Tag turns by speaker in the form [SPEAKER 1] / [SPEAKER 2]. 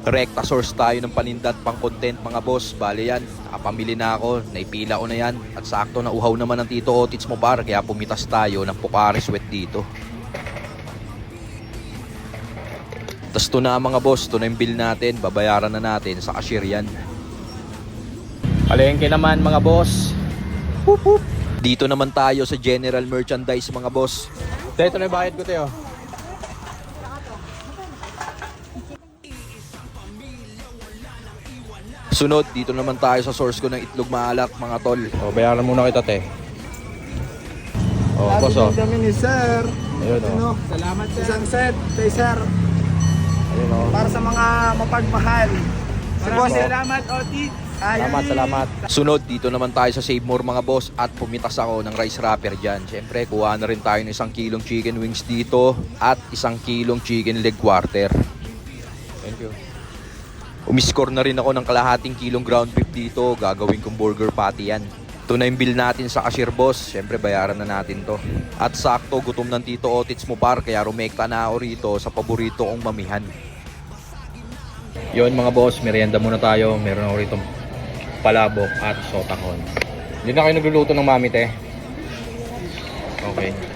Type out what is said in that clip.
[SPEAKER 1] Rekta source tayo ng paninda at pang content mga boss. Bale yan, nakapamili na ako, naipila ko na yan. At sakto na uhaw naman ng Tito Otits mo par, kaya pumitas tayo ng Pocari Sweat dito. Tas to na mga boss, to na yung bill natin, babayaran na natin sa cashier yan. Palengke naman mga boss. Hup, hup. Dito naman tayo sa general merchandise mga boss. Ito na yung bayad ko tayo. Sunod, dito naman tayo sa source ko ng itlog maalak mga tol. O, bayaran muna kita te. O, boss o.
[SPEAKER 2] Kami ni sir.
[SPEAKER 1] Ayun o.
[SPEAKER 2] Salamat sir. Isang set kay sir.
[SPEAKER 1] Ayun o.
[SPEAKER 2] Para sa mga mapagmahal.
[SPEAKER 1] Maraming
[SPEAKER 2] salamat Oti.
[SPEAKER 1] Salamat. Sunod, dito naman tayo sa Save More mga boss at pumitas ako ng rice wrapper dyan. Siyempre, kuha na rin tayo ng 1 kilong chicken wings dito at 1 kilong chicken leg quarter. Thank you. Umiscore na rin ako ng kalahating kilong ground beef dito. Gagawin kong burger patty yan. Ito na yung bill natin sa cashier boss. Siyempre, bayaran na natin to. At sakto, gutom ng Tito Otits mo par, kaya rumekta na ako rito sa paborito kong mamihan. Yon mga boss, merienda muna tayo. Meron ako rito palabok at sotanghon. Hindi na kayo nagluluto ng mami te. Okay.